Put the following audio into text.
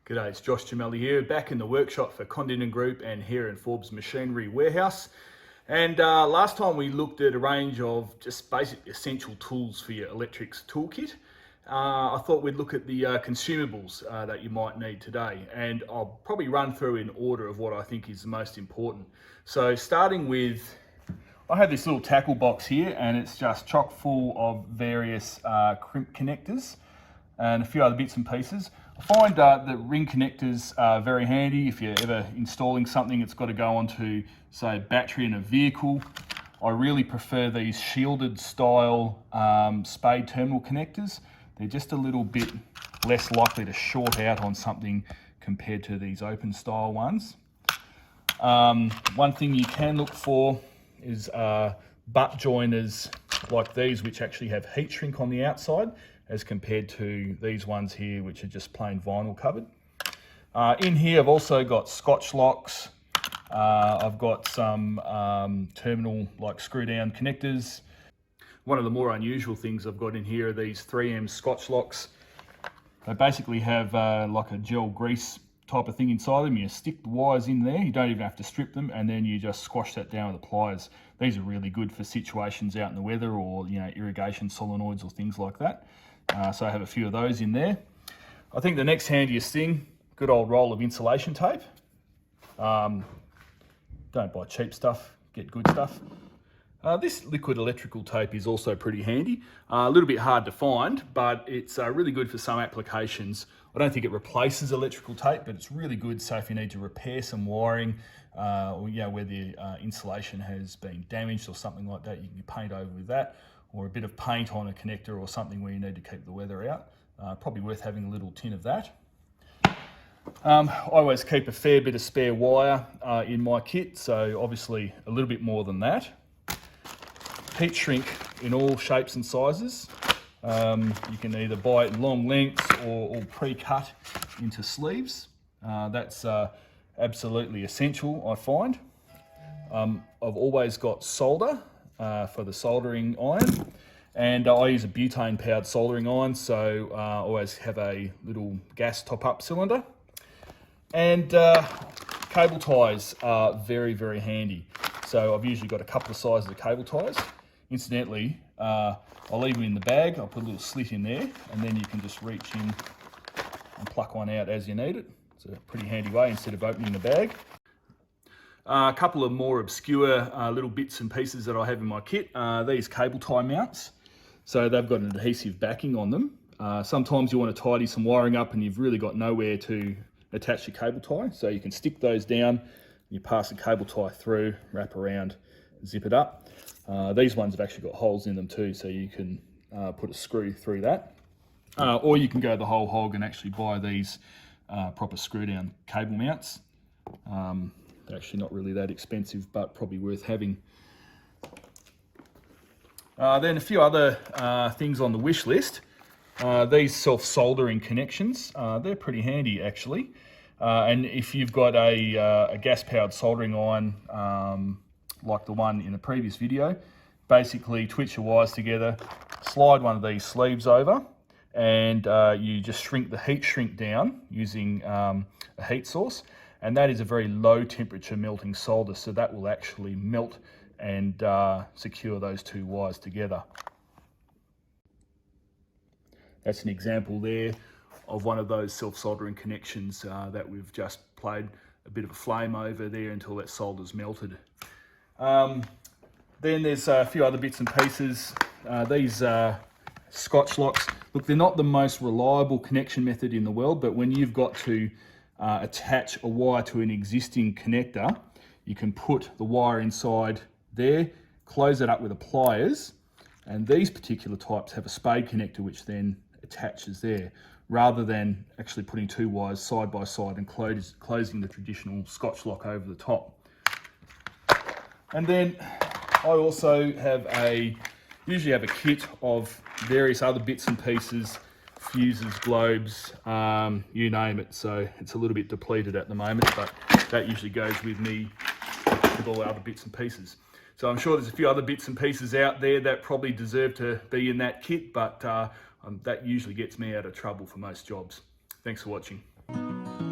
G'day, it's Giumelli here, back in the workshop for Kondinin Group and here in Forbes Machinery Warehouse. And last time we looked at a range of just basic essential tools for your electrics toolkit. I thought we'd look at the consumables that you might need today, and I'll probably run through in order of what I think is the most important. So starting with, I have this little tackle box here, and it's just chock full of various crimp connectors and a few other bits and pieces. I find that ring connectors are very handy if you're ever installing something that's got to go onto, say, battery in a vehicle. I really prefer these shielded style spade terminal connectors. They're just a little bit less likely to short out on something compared to these open style ones. One thing you can look for is butt joiners like these, which actually have heat shrink on the outside, as compared to these ones here, which are just plain vinyl covered. In here, I've also got Scotch locks. I've got some terminal like screw down connectors. One of the more unusual things I've got in here are these 3M Scotch locks. They basically have like a gel grease type of thing inside them. You stick the wires in there, you don't even have to strip them, and then you just squash that down with the pliers. These are really good for situations out in the weather, or irrigation solenoids or things like that. So I have a few of those in there. I think the next handiest thing, good old roll of insulation tape. Don't buy cheap stuff, get good stuff. This liquid electrical tape is also pretty handy. A little bit hard to find, but it's really good for some applications. I don't think it replaces electrical tape, but it's really good. So if you need to repair some wiring, or where the insulation has been damaged or something like that, you can paint over with that, or a bit of paint on a connector or something where you need to keep the weather out. Probably worth having a little tin of that. I always keep a fair bit of spare wire in my kit, so obviously a little bit more than that. Heat shrink in all shapes and sizes. You can either buy it in long lengths or pre-cut into sleeves. That's absolutely essential, I find. I've always got solder for the soldering iron, and I use a butane powered soldering iron, so I always have a little gas top-up cylinder. And cable ties are very, very handy. So I've usually got a couple of sizes of cable ties. Incidentally, I'll leave them in the bag. I'll put a little slit in there, and then you can just reach in and pluck one out as you need it. It's a pretty handy way instead of opening the bag. A couple of more obscure little bits and pieces that I have in my kit. These cable tie mounts. So they've got an adhesive backing on them. Sometimes you want to tidy some wiring up and you've really got nowhere to attach your cable tie. So you can stick those down, you pass the cable tie through, wrap around, zip it up. These ones have actually got holes in them too, so you can put a screw through that. Or you can go the whole hog and actually buy these proper screw down cable mounts. They're actually not really that expensive, but probably worth having. Then a few other things on the wish list. These self-soldering connections, they're pretty handy actually. And if you've got a gas-powered soldering iron, like the one in the previous video, basically twitch your wires together, slide one of these sleeves over, and you just shrink the heat shrink down using a heat source. And that is a very low temperature melting solder, so that will actually melt and secure those two wires together. That's an example there of one of those self-soldering connections that we've just played a bit of a flame over there until that solder's melted. Then there's a few other bits and pieces. These Scotch locks, look, they're not the most reliable connection method in the world, but when you've got to attach a wire to an existing connector, you can put the wire inside there, close it up with the pliers, and these particular types have a spade connector which then attaches there, rather than actually putting two wires side by side and closing the traditional Scotch lock over the top. And then I also usually have a kit of various other bits and pieces, fuses, globes, you name it. So it's a little bit depleted at the moment, but that usually goes with me with all the other bits and pieces. So I'm sure there's a few other bits and pieces out there that probably deserve to be in that kit, but that usually gets me out of trouble for most jobs. Thanks for watching. you.